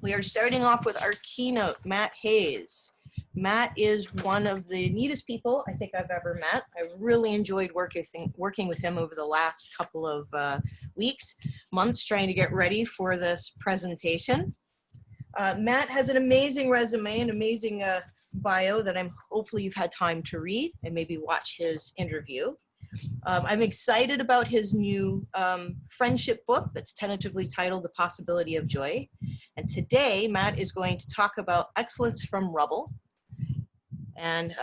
We are starting off with our keynote, Matt Hayes. Matt is one of the neatest people I think I've ever met. I really enjoyed working with him over the last couple of weeks, months, trying to get ready for this presentation. Matt has an amazing resume, an amazing bio that hopefully you've had time to read and maybe watch his interview. I'm excited about his new friendship book that's tentatively titled The Possibility of Joy. And today, Matt is going to talk about excellence from Rubble and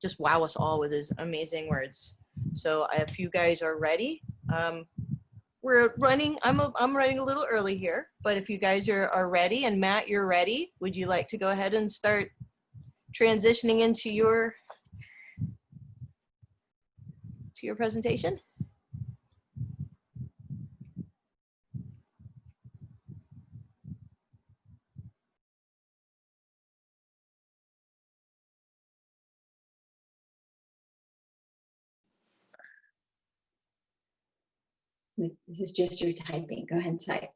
just wow us all with his amazing words. So if you guys are ready, we're running, I'm running a little early here, but if you guys are ready, and Matt, you're ready, would you like to go ahead and start transitioning into your presentation? This is just your typing. Go ahead and type.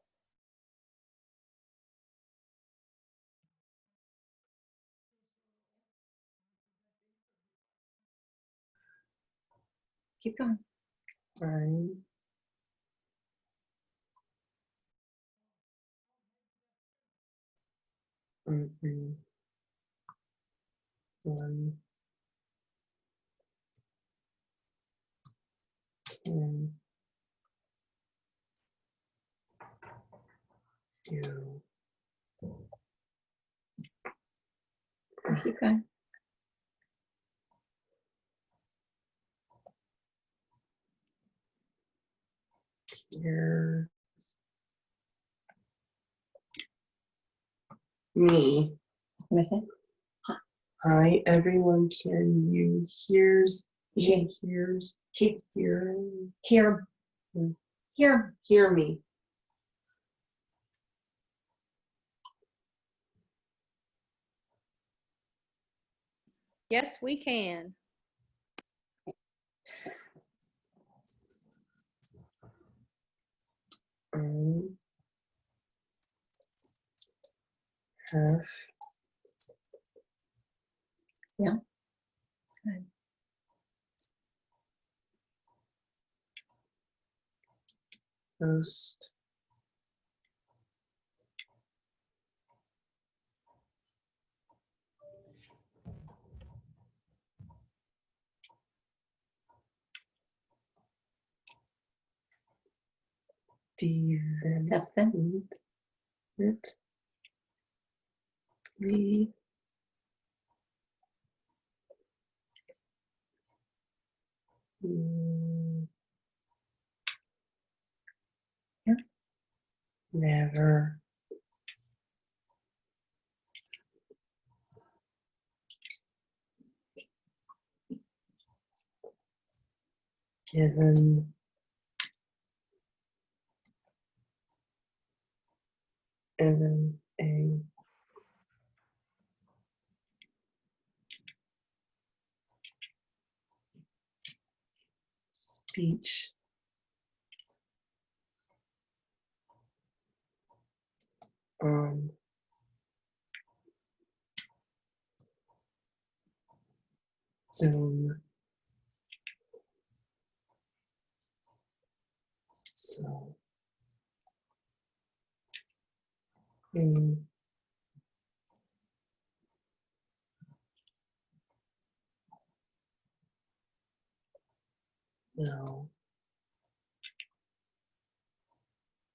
Keep going. Keep going. Hear me. Listen. Hi, everyone. Can you hears? Hear. Hears. Hear. Hear. Hear. Hear. Hear me. Yes, we can. I have. Yeah. Good. Most Substance. Yeah. Never given a speech on Zoom. So will share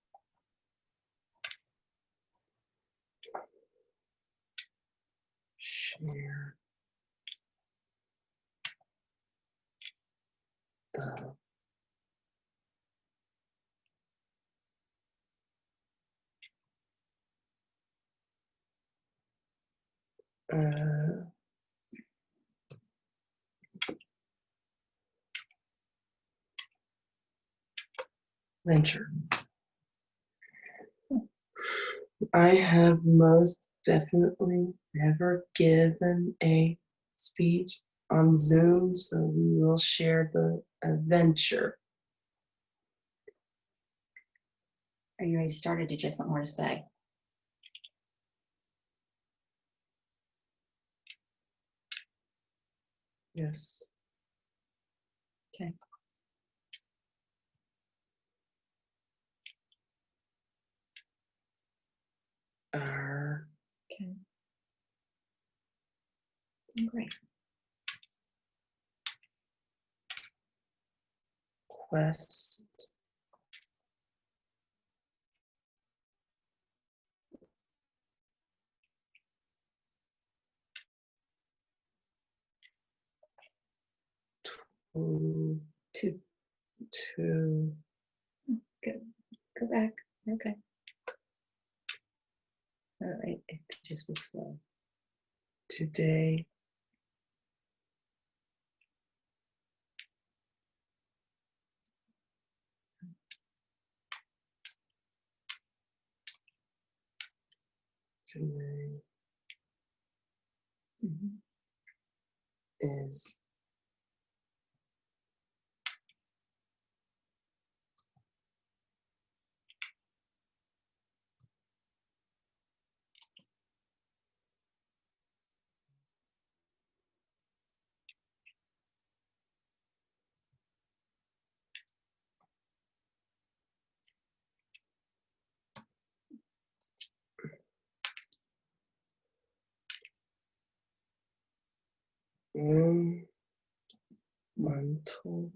the venture. I have most definitely never given a speech on Zoom, so we will share the adventure. Are you ready to start, or did you have something more to say? Yes. Okay. Our Okay. Great. quest to, Two. to Good. Go back. Okay. All right. It just was slow. today. Today Mhm. is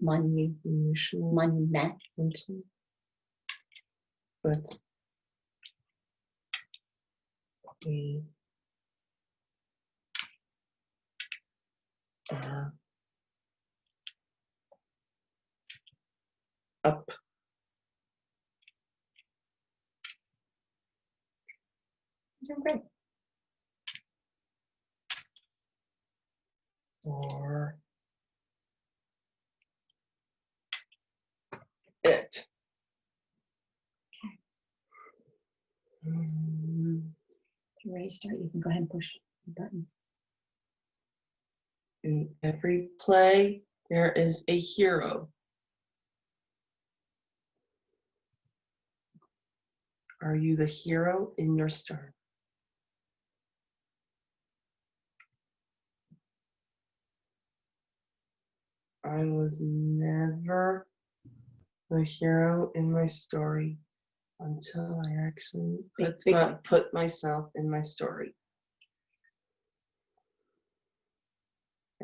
monumental, monumental, but we are up Great. for it. If you're ready to start, you can go ahead and push the button. In every play, there is a hero. Are you the hero in your story? I was never the hero in my story until I actually put myself in my story.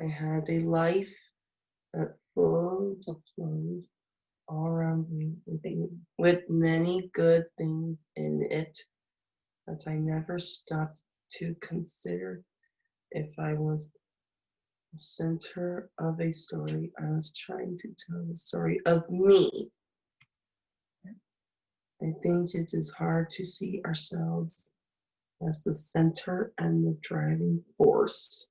I had a life that full of flows all around me with many good things in it that I never stopped to consider. If I was the center of a story, I was trying to tell the story of me. I think it is hard to see ourselves as the center and the driving force.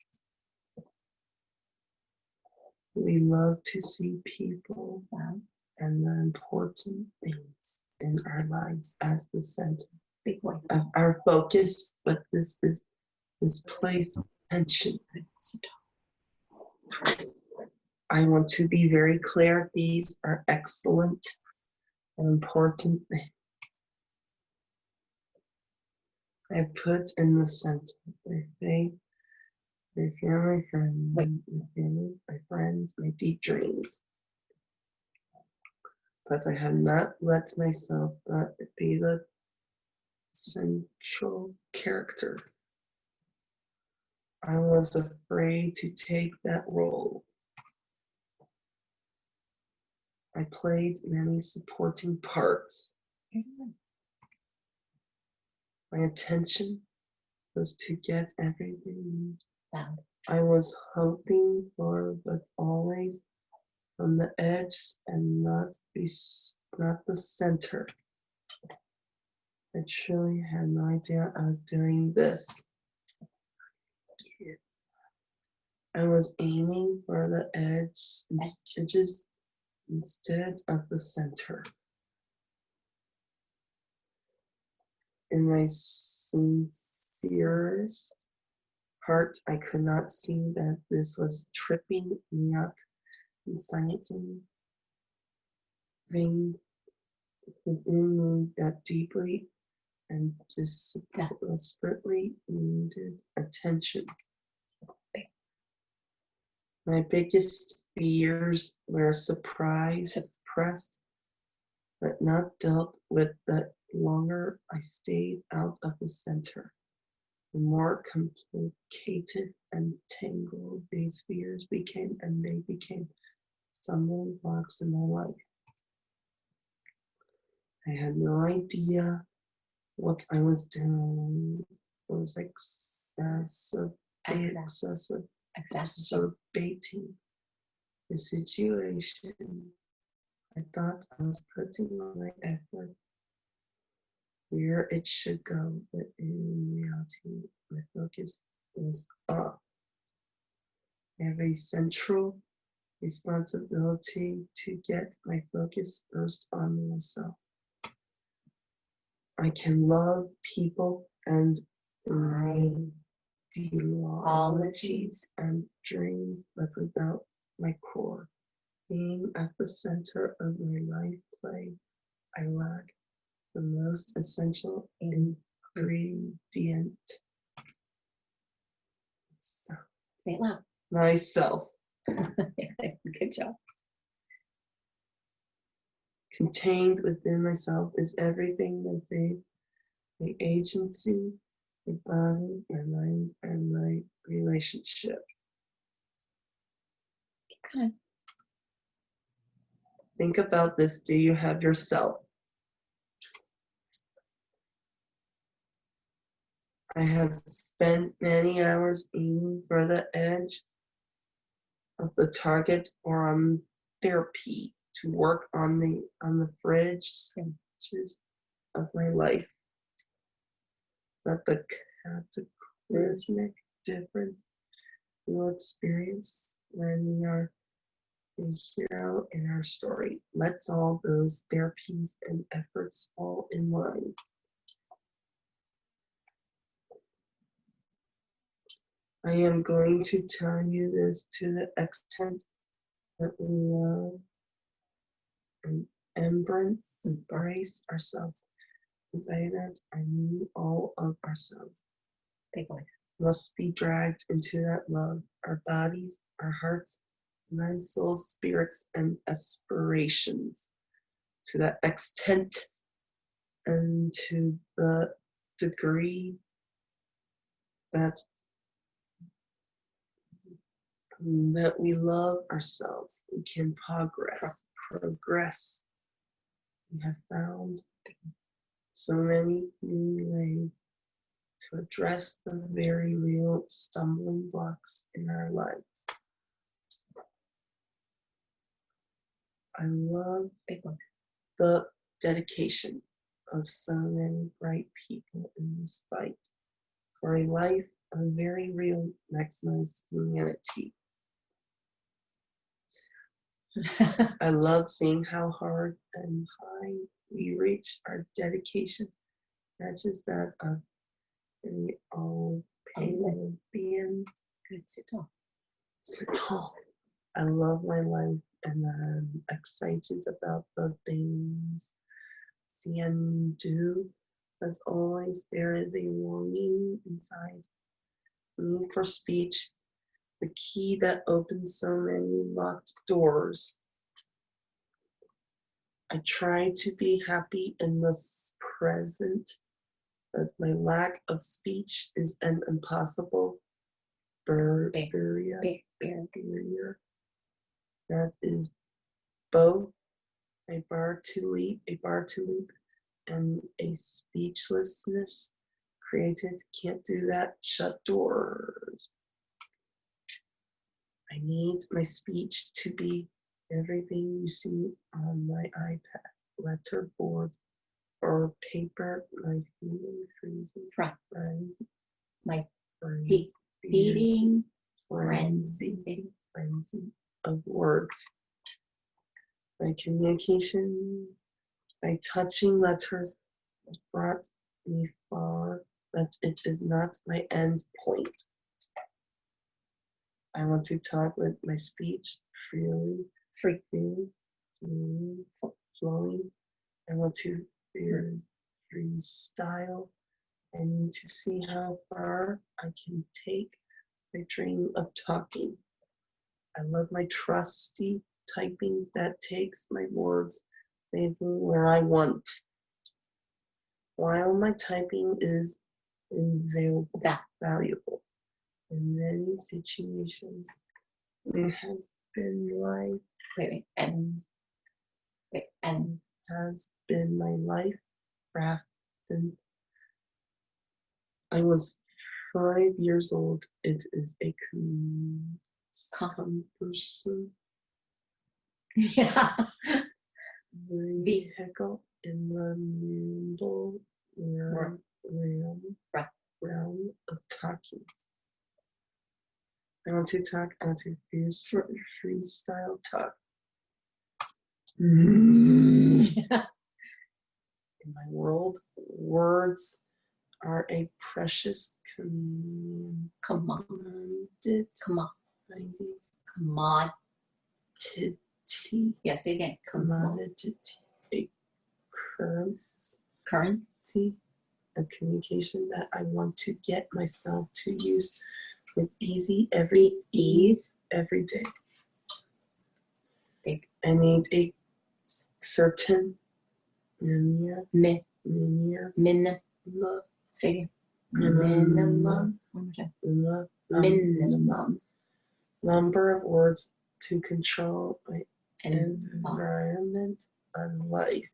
We love to see people and the important things in our lives as the center of our focus, but this place tension. I want to be very clear, these are excellent and important things. I put in the center my faith, my family, my friends, my deep dreams. But I have not let myself be the central character. I was afraid to take that role. I played many supporting parts. My intention was to get everything I was hoping for, but always on the edge and not the center. I truly had no idea I was doing this. I was aiming for the edges instead of the center. In my sincerest heart, I could not see that this was tripping me up and silencing thing within me that deeply and desperately needed attention. My biggest fears were surprised, suppressed, but not dealt with. The longer I stayed out of the center, the more complicated and tangled these fears became, and they became stumbling blocks in my life. I had no idea what I was doing. It was exacerbating the situation. I thought I was putting my effort where it should go, but in reality, my focus was off. I have a central responsibility to get my focus first on myself. I can love people and ideologies and dreams. That's about my core. Being at the center of my life play, I lack the most essential ingredient. So, Say it loud. myself. Good job. Contained within myself is everything: my faith, my agency, my body, my mind, and my relationship. Keep going. Think about this. Do you have yourself? I have spent many hours aiming for the edge of the target, or on therapy to work on the fringes of my life. But the cataclysmic difference you'll experience when we are a hero in our story. Let's all those therapies and efforts fall in line. I am going to tell you this to the extent that we love and embrace ourselves. And by that, I mean all of ourselves. Big voice. Must be dragged into that love. Our bodies, our hearts, minds, souls, spirits, and aspirations. To that extent and to the degree that we love ourselves, we can progress. We have found so many new ways to address the very real stumbling blocks in our lives. I love the dedication of so many bright people in this fight for a life of very real maximized humanity. I love seeing how hard and high we reach. Our dedication matches that of any all pain being. Good. Sit tall. Sit tall. I love my life, and I'm excited about the things see and do. As always, there is a longing inside me for speech, the key that opens so many locked doors. I try to be happy in this present, but my lack of speech is an impossible barrier. That is both a bar to leap, and a speechlessness created. Can't do that. Shut doors. I need my speech to be everything you see on my iPad, letterboard, or paper. My feeling freezing. My feeding frenzy of words. My communication by touching letters has brought me far, but it is not my end point. I want to talk with my speech freely, flowing. I want to freestyle. I need to see how far I can take my dream of talking. I love my trusty typing that takes my words, saving where I want. While my typing is valuable in many situations, it has been life. And Has been my life raft since I was 5 years old. It is a cumbersome yeah. vehicle in the nimble realm of talking. I want to talk, I want to freestyle talk. Yeah. In my world, words are a precious commodity. Yes, again. Commodity, a currency of communication that I want to get myself to use with every day. I need a certain minimum number of words to control my environment and life.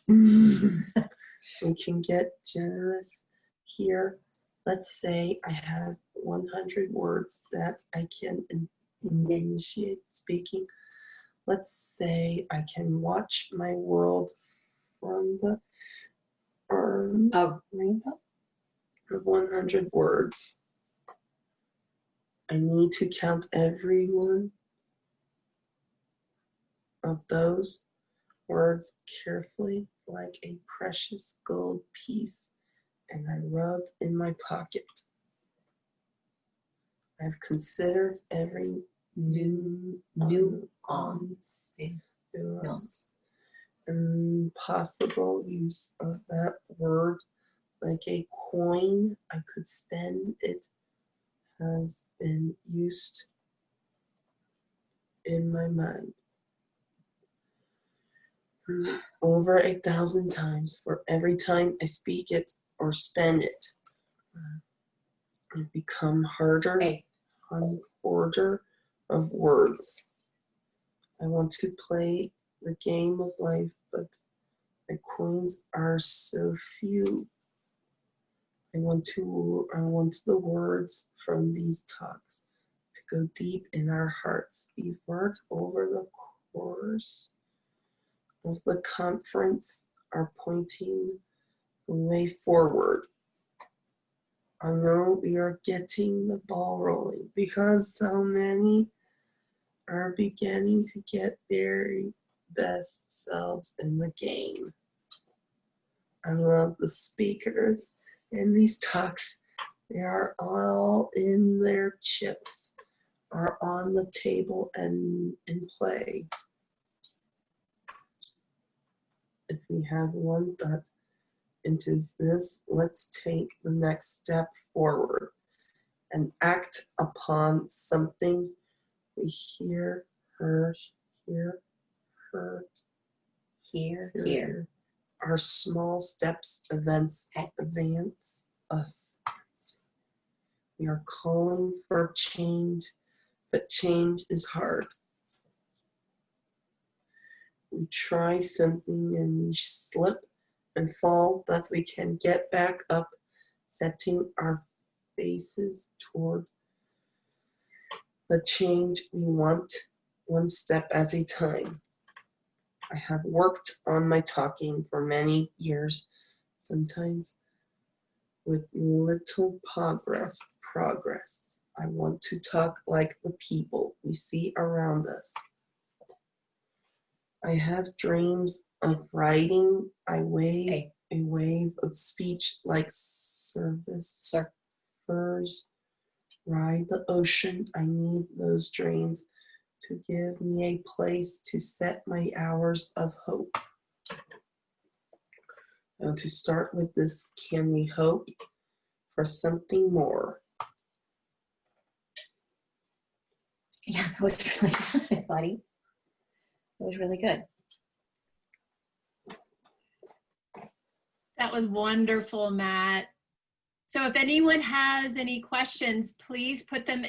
We can get generous here. Let's say I have 100 words that I can initiate speaking. Let's say I can watch my world from the rainbow of 100 words. I need to count every one of those words carefully like a precious gold piece, and I rub in my pocket. I've considered every nuance and possible use of that word like a coin I could spend. It has been used in my mind over 1,000 times. For every time I speak it or spend it, I become harder on order of words. I want to play the game of life, but my coins are so few. I want the words from these talks to go deep in our hearts. These words over the course of the conference are pointing the way forward. I know we are getting the ball rolling because so many are beginning to get their best selves in the game. I love the speakers in these talks. They are all in their chips, are on the table and in play. If we have one thought into this, let's take the next step forward and act upon something we hear. Our small steps advance us. We are calling for change, but change is hard. We try something and we slip and fall, but we can get back up, setting our faces toward the change we want, one step at a time. I have worked on my talking for many years, sometimes with little progress. I want to talk like the people we see around us. I have dreams of writing. I wave a wave of speech like surfers ride the ocean. I need those dreams to give me a place to set my hours of hope. Now to start with this, can we hope for something more? Yeah, that was really good, buddy. That was really good. That was wonderful, Matt. So if anyone has any questions, please put them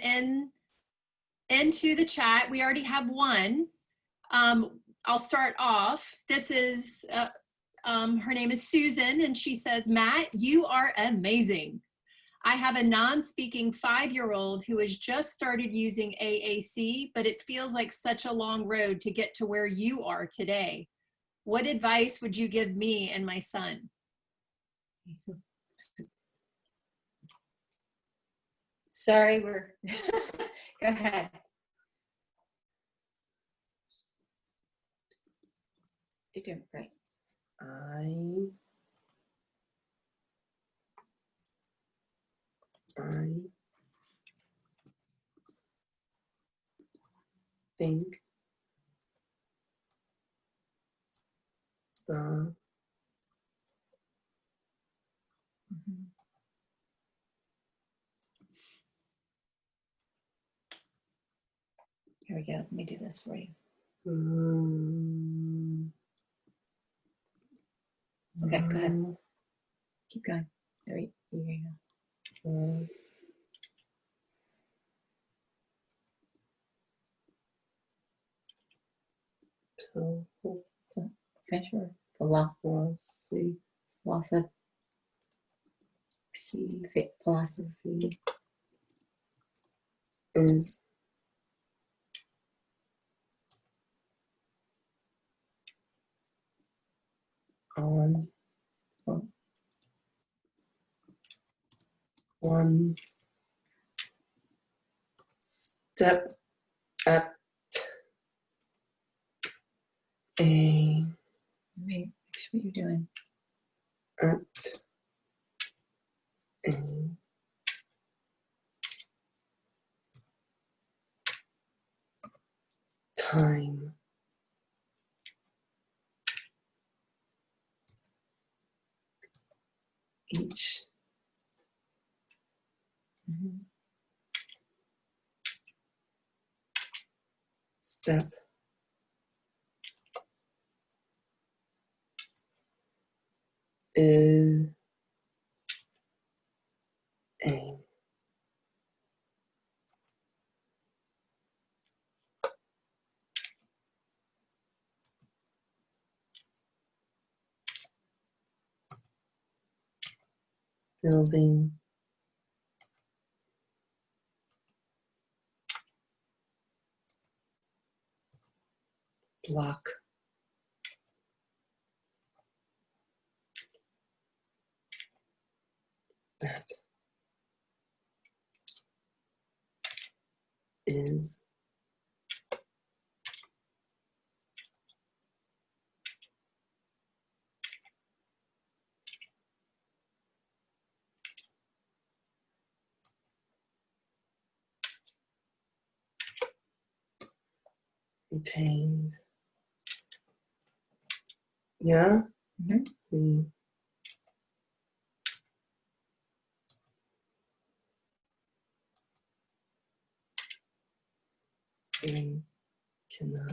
into the chat. We already have one. I'll start off. This is, her name is Susan, and she says, Matt, you are amazing. I have a non-speaking 5-year-old who has just started using AAC, but it feels like such a long road to get to where you are today. What advice would you give me and my son? Sorry, we're, go ahead. You're doing great. I think the Here we go. Let me do this for you. Okay, go ahead. Keep going. There you go. Finish your philosophy. Philosophy is on one step at a Wait, what you're doing. At a time. Each step is a building block that is retained. Yeah? We cannot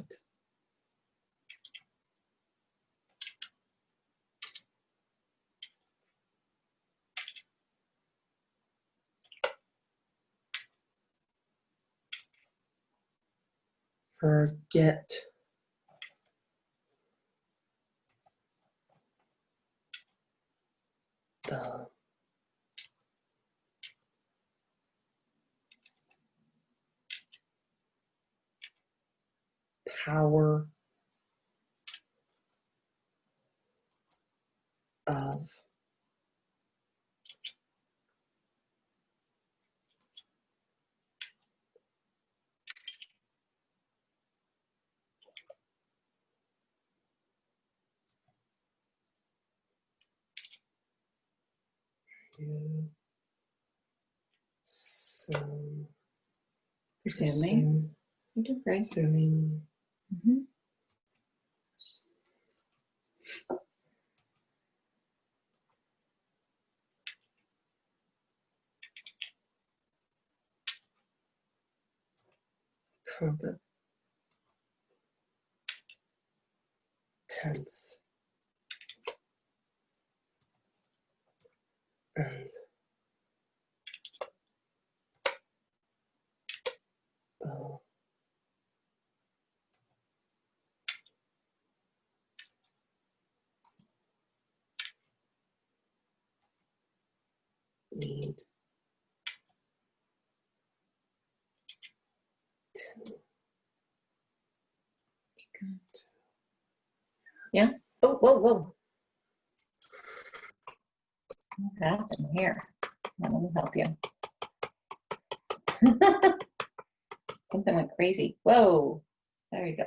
forget the power of you. Presuming. You do great. Presuming. competence and need Yeah. Oh, whoa, whoa. What happened here? Now, let me help you. Something went crazy. Whoa. There you go.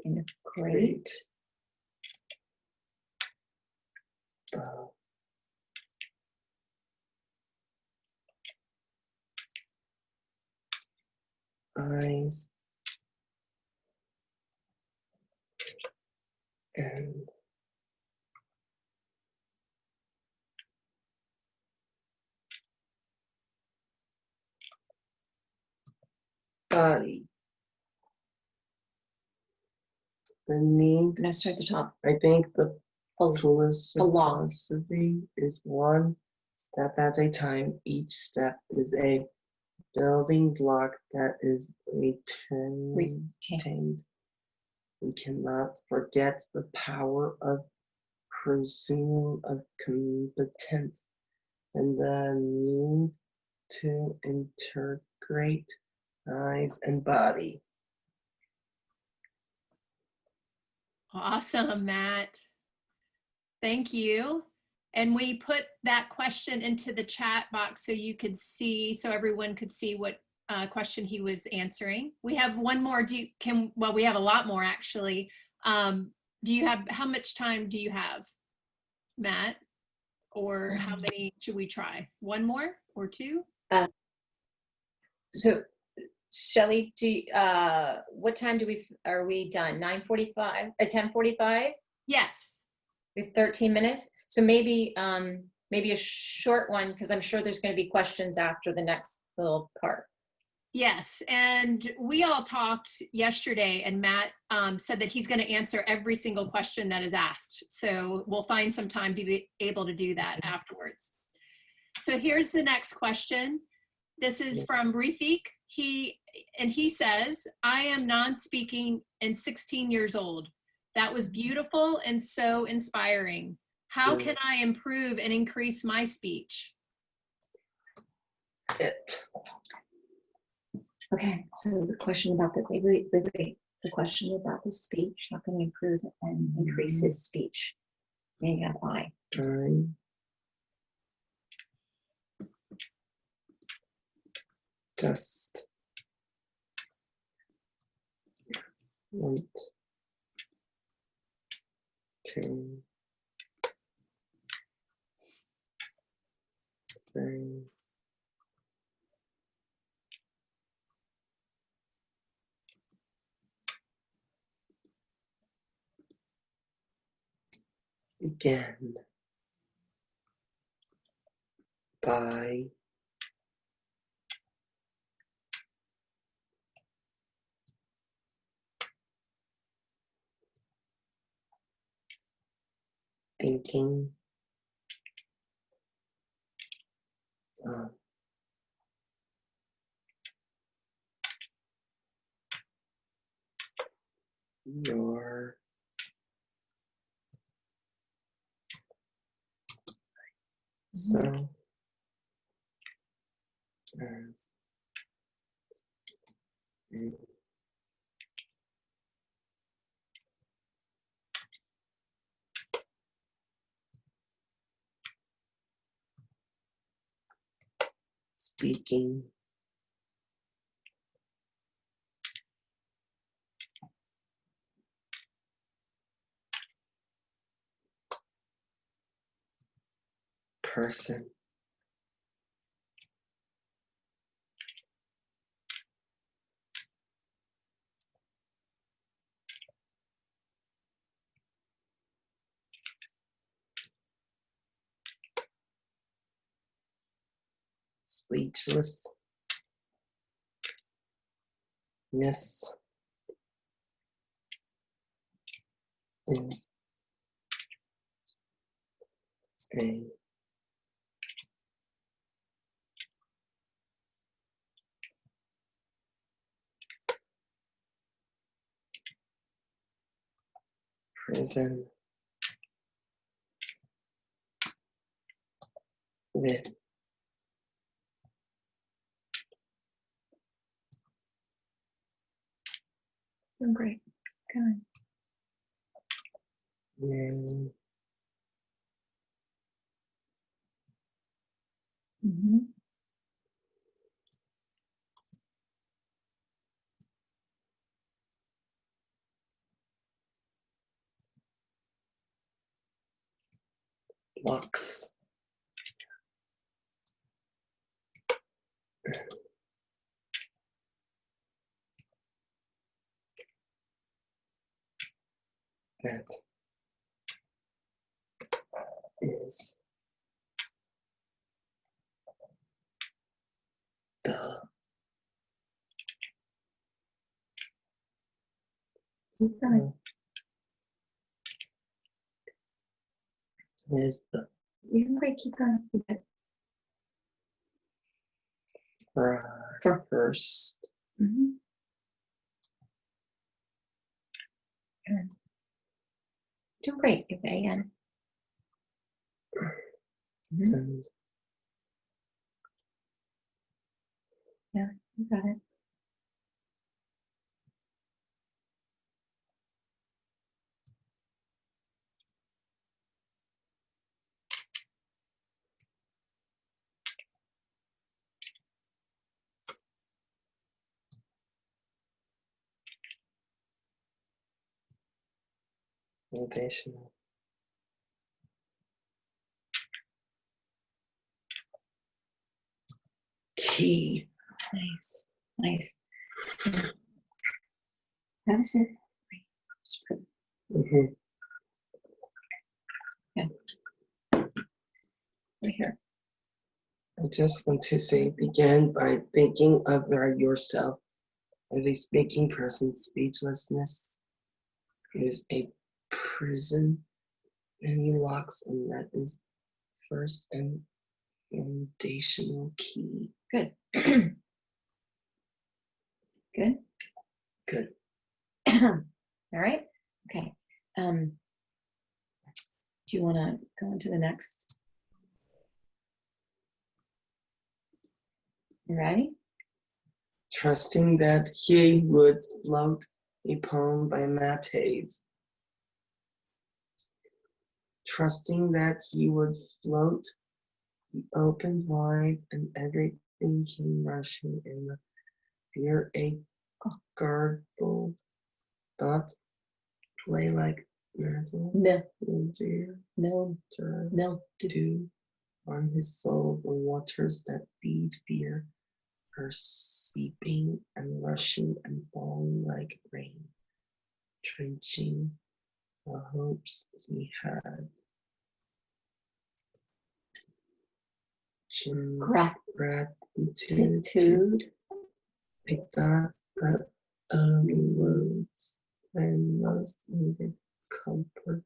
Integrate. Eyes and body. The need, No, start at the top. I think the Philosophy. philosophy is one step at a time. Each step is a building block that is retained. We cannot forget the power of presuming of competence and the need to integrate eyes and body. Awesome, Matt. Thank you. And we put that question into the chat box so you could see, so everyone could see what question he was answering. We have one more. Well, we have a lot more actually. Do you have, how much time do you have, Matt? Or how many should we try? One more or two? So, Shelley, what time are we done? 9:45 or 10:45? Yes. We have 13 minutes. So maybe a short one, because I'm sure there's going to be questions after the next little part. Yes, and we all talked yesterday, and Matt said that he's going to answer every single question that is asked. So we'll find some time to be able to do that afterwards. So here's the next question. This is from Rithik. He says, I am non-speaking and 16 years old. That was beautiful and so inspiring. How can I improve and increase my speech? Okay, so the question about the question about the speech, how can we improve and increase his speech? You have I. Just want to say begin by thinking of your self as a speaking person. speechlessness is a prison with Doing great. Good. many Mm-hmm. blocks. That is the Keep going. is the You're doing great. Keep going. Keep it. For- first Mm-hmm. Good. Doing great. Give it again. Mhm. and You got it. foundational key. Nice. Nice. That's it. Just put Mhm. right here. I just want to say, begin by thinking of yourself as a speaking person. Speechlessness is a prison, many locks, and that is first and foundational key. Good. Good. Good. All right. Okay. Do you want to go into the next? You ready? Trusting that he would float, a poem by Matt Hayes. Trusting that he would float, he opens wide and everything came rushing in the fear a garbled thought play like metal No. dear No. No. dew on his soul, the waters that feed fear are seeping and rushing and falling like rain, drenching the hopes he had. Gratitude picked up the early words when most needed comfort.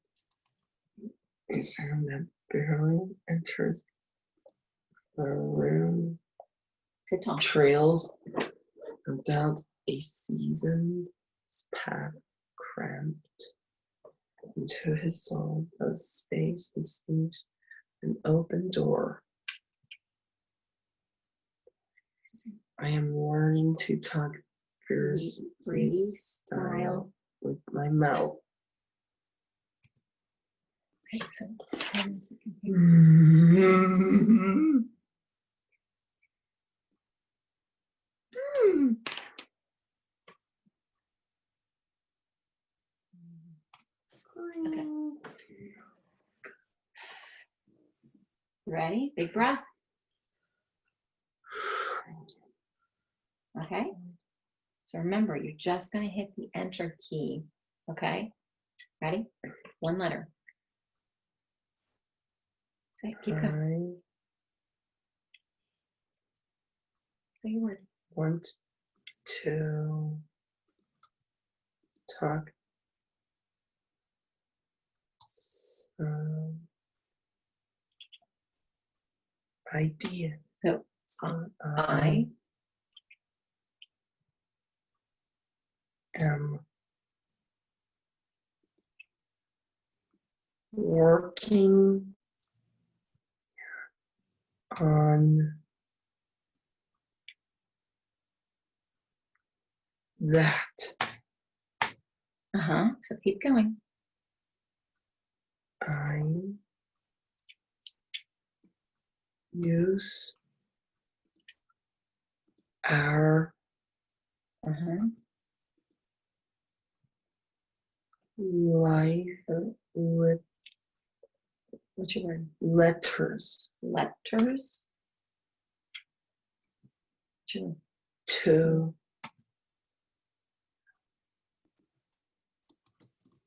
A sound that barely enters the room, Good talk. trails without a season's path cramped into his soul, a space and speech, an open door. I am learning to talk freestyle with my mouth. Okay, so hold on a second here. Okay. Ready? Big breath. Okay. So remember, you're just going to hit the enter key. Okay. Ready? One letter. Say, keep going. Say your word. Want to talk some idea. So I am working on that. So keep going. I use our life with What's your word? letters Letters. What's your word? to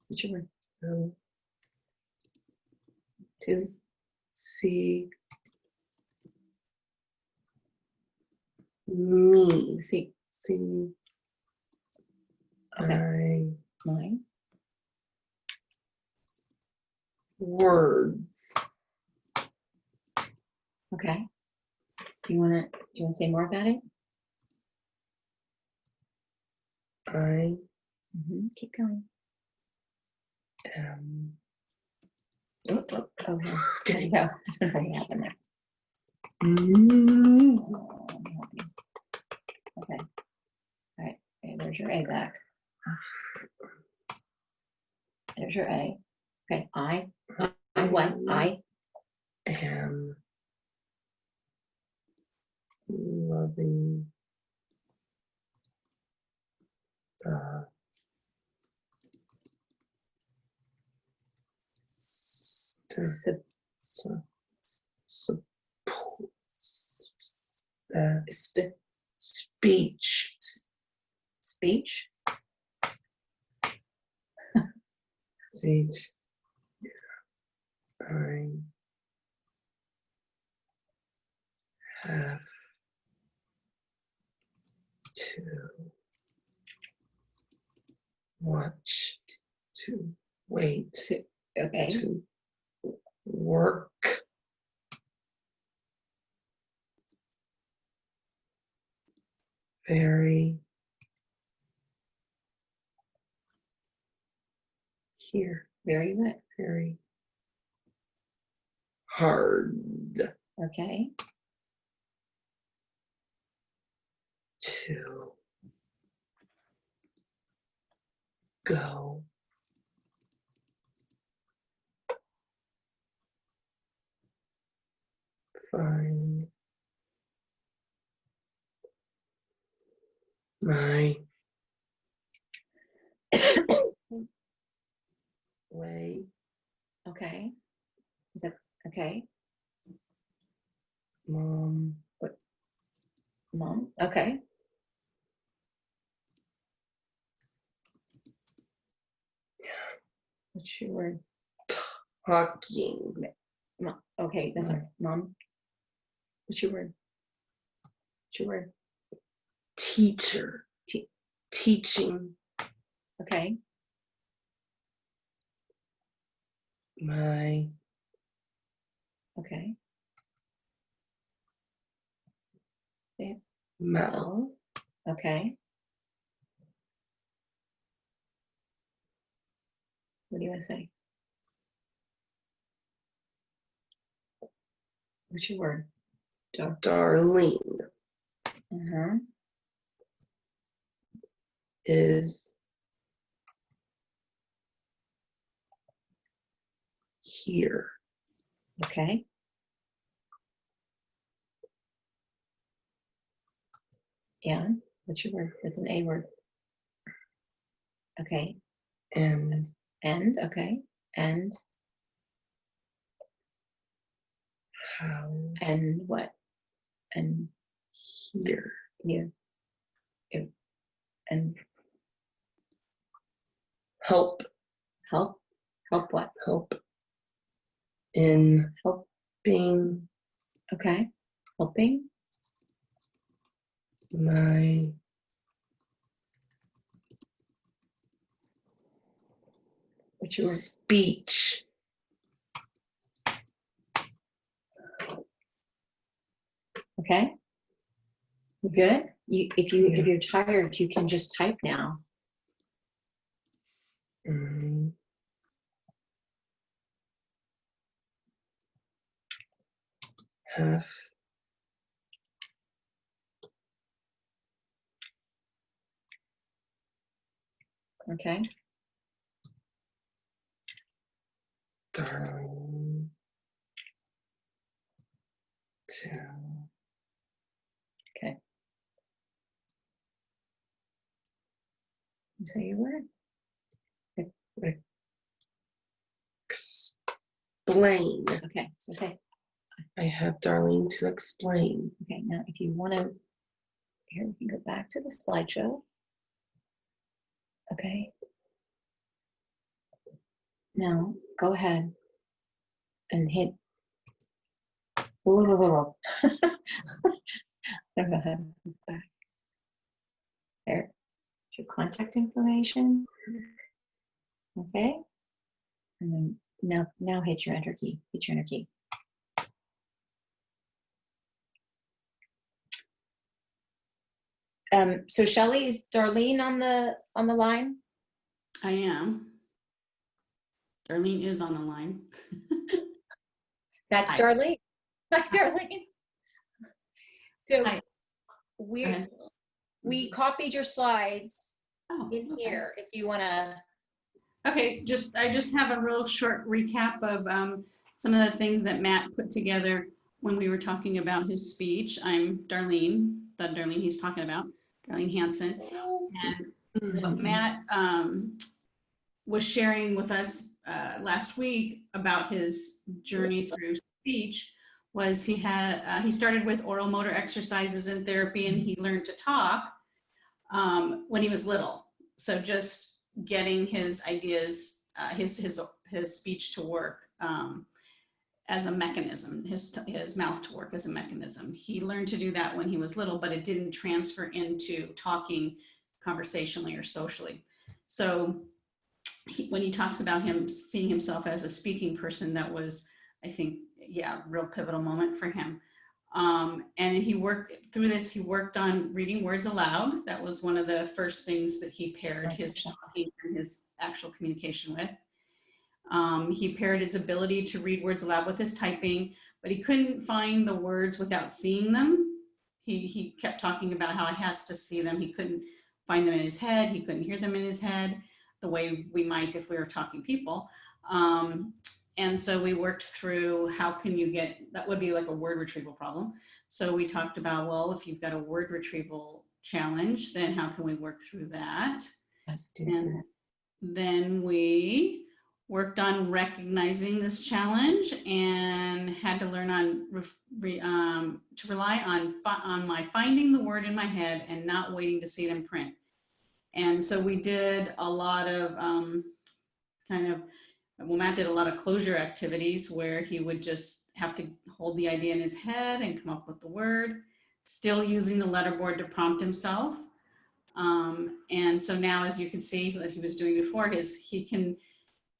What's your word? to To see me. see. See Okay. my Mine. words. Okay. Do you want to say more about it? I Keep going. am Okay. okay. Go. What happened there? Mm, Oh, let me help you. Okay. All right. Okay, there's your A back. There's your A. Okay. I what? I am loving the sub, support sp, speech. speech. Speech. I have to watch, to wait, Okay. to work very here, Very good. very hard Okay. to go find my way, Okay. Is that okay? mom, Mom. Okay. What's your word? talking, Mom. Okay, that's all right. Mom. What's your word? What's your word? teacher, teaching Okay. my Okay. Say it. mouth, Oh. Okay. What do you want to say? What's your word? Darlene, is here. Okay. Yeah. What's your word? It's an A word. Okay. And Okay. And how what? And here you. And help help. Help what? help in Help. being Okay. Helping. my What's your speech. okay? You good? If you're tired, you can just type now. Mhm. Have Okay. darling to Okay. Say your word. explain. Okay. So say. I have Darlene to explain. Okay. Now, if you want to, here we can go back to the slideshow. Okay. Now go ahead and hit. Whoa, whoa, whoa, whoa. Go ahead. Back. There. Your contact information. Okay. And then now hit your enter key. Hit your enter key. So Shelley, is Darlene on the line? I am. Darlene is on the line. That's Hi. Darlene. Hi, Darlene. So Hi. we ahead. copied your slides Oh, in okay. here. If you want to. Okay, I just have a real short recap of some of the things that Matt put together when we were talking about his speech. I'm Darlene, the Darlene he's talking about, Darlene Hansen. And what Matt was sharing with us last week about his journey through speech was he started with oral motor exercises in therapy, and he learned to talk when he was little. So just getting his ideas, his speech to work as a mechanism, his mouth to work as a mechanism. He learned to do that when he was little, but it didn't transfer into talking conversationally or socially. So when he talks about him seeing himself as a speaking person, that was, I think, yeah, a real pivotal moment for him. And he worked through this, he worked on reading words aloud. That was one of the first things that he paired his talking and his actual communication with. He paired his ability to read words aloud with his typing, but he couldn't find the words without seeing them. He kept talking about how he has to see them. He couldn't find them in his head. He couldn't hear them in his head the way we might if we were talking people. And so we worked through how can you get, that would be like a word retrieval problem. So we talked about, well, if you've got a word retrieval challenge, then how can we work through that? And then we worked on recognizing this challenge and had to learn on to rely on my finding the word in my head and not waiting to see it in print. And so we did a lot of Matt did a lot of closure activities where he would just have to hold the idea in his head and come up with the word, still using the letterboard to prompt himself. And so now, as you can see, what he was doing before,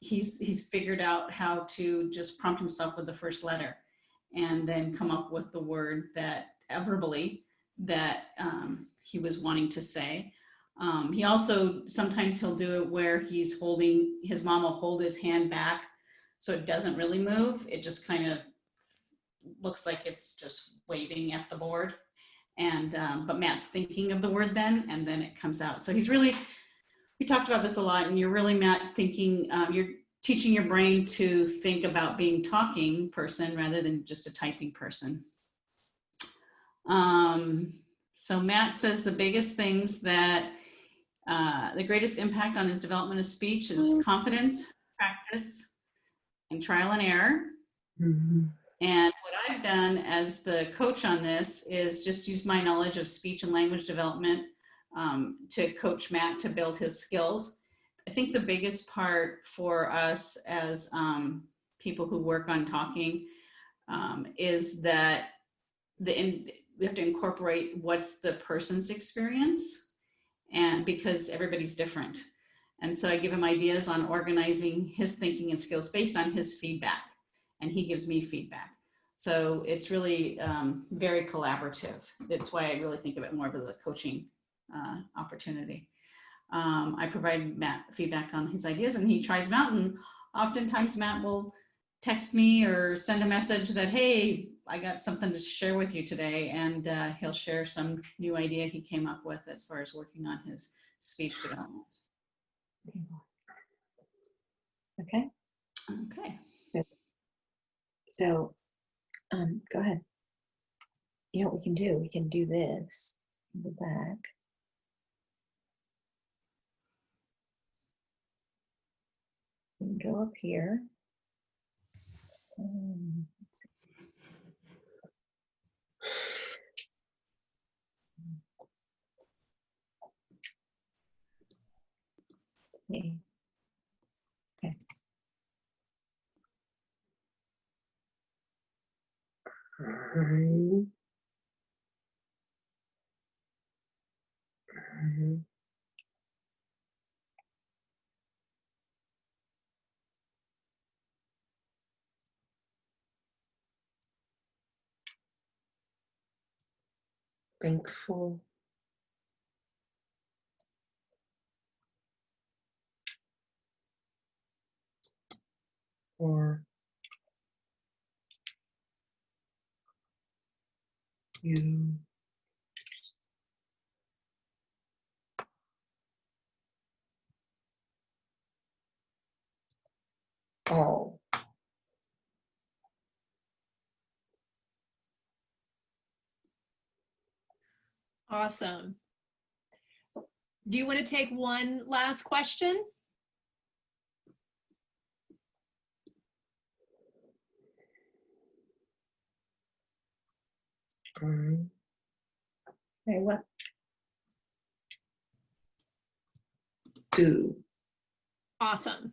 he's figured out how to just prompt himself with the first letter and then come up with the word that verbally that he was wanting to say. He also, sometimes he'll do it where he's holding, his mom will hold his hand back so it doesn't really move. It just kind of looks like it's just waving at the board. And, but Matt's thinking of the word then, and then it comes out. So he's really, we talked about this a lot, and you're really, Matt, thinking, you're teaching your brain to think about being talking person rather than just a typing person. So Matt says the biggest things that the greatest impact on his development of speech is confidence, practice, and trial and error. Mm-hmm. And what I've done as the coach on this is just use my knowledge of speech and language development to coach Matt to build his skills. I think the biggest part for us as people who work on talking is that we have to incorporate what's the person's experience, and because everybody's different. And so I give him ideas on organizing his thinking and skills based on his feedback, and he gives me feedback. So it's really very collaborative. That's why I really think of it more as a coaching opportunity. I provide Matt feedback on his ideas, and he tries them out, and oftentimes Matt will text me or send a message that, hey, I got something to share with you today, and he'll share some new idea he came up with as far as working on his speech development. Okay. Okay. So, go ahead. You know what we can do? We can do this. Go back. We can go up here. Let's see. See. Okay. Thankful for you all. Awesome. Do you want to take one last question? I Okay, what? do. Awesome.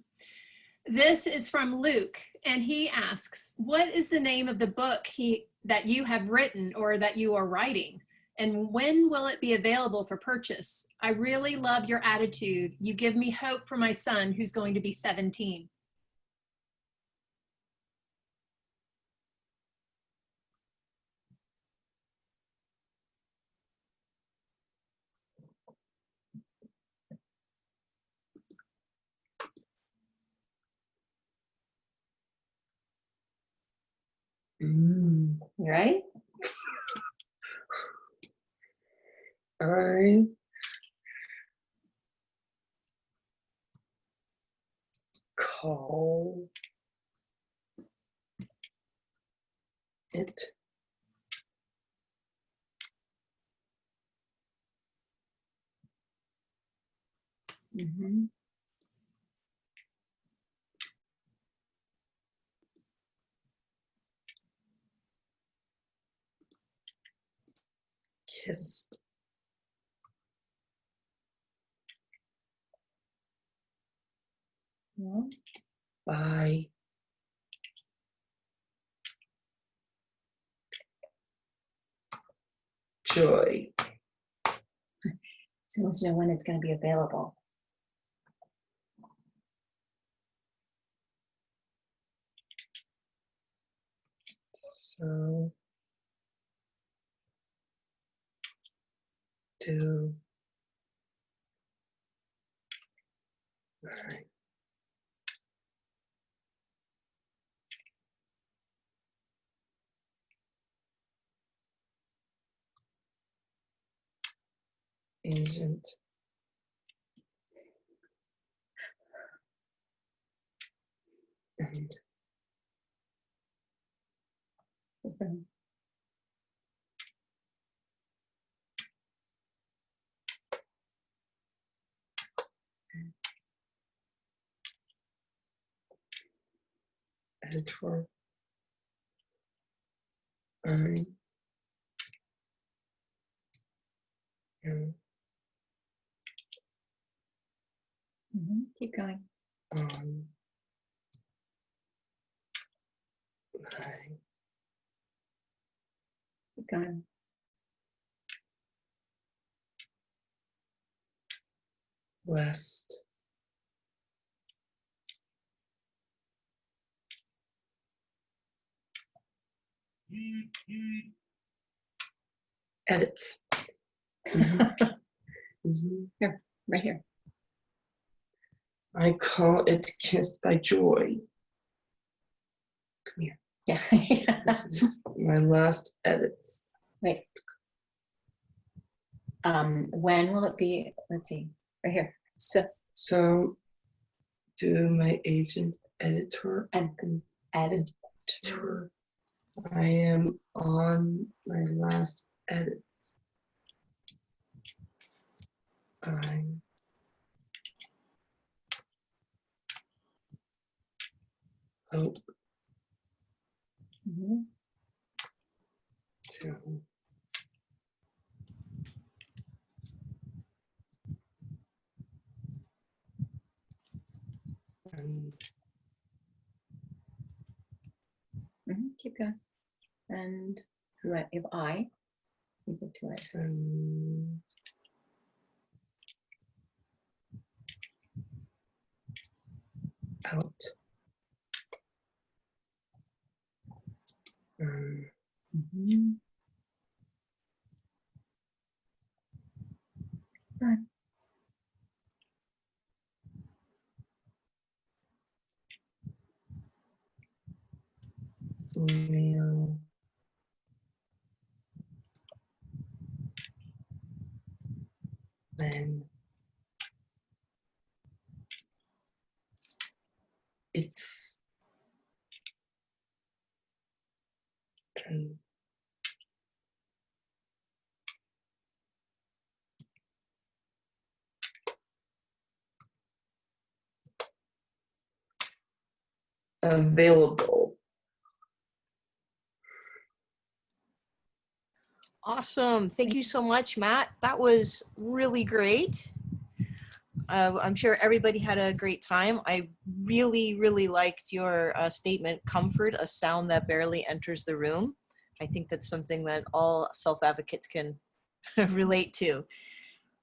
This is from Luke, and he asks, what is the name of the book that you have written or that you are writing? And when will it be available for purchase? I really love your attitude. You give me hope for my son who's going to be 17. You right? I call it Mm-hmm. kissed Well, by joy. so he wants to know when it's going to be available. So do my agent and Mhm. editor. I am Mhm. Keep going. on my Keep going. last edits. Mhm. Here, right here. I call it Kissed by Joy. Come here. Yeah. This is my last edits. Wait. When will it be? Let's see. Right here. So, to my agent editor, Editor. I am on my last edits. I hope Mhm. to send Keep going. And what if I? You get to it. send out Mhm. Good. email when it's available. Awesome. Thank you so much, Matt. That was really great. I'm sure everybody had a great time. I really, really liked your statement, comfort, a sound that barely enters the room. I think that's something that all self-advocates can relate to.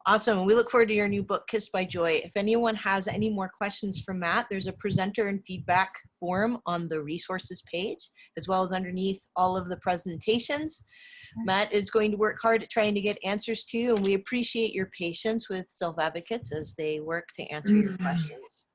Awesome. We look forward to your new book, Kissed by Joy. If anyone has any more questions for Matt, there's a presenter and feedback form on the resources page, as well as underneath all of the presentations. Matt is going to work hard at trying to get answers to you, and we appreciate your patience with self-advocates as they work to answer your questions.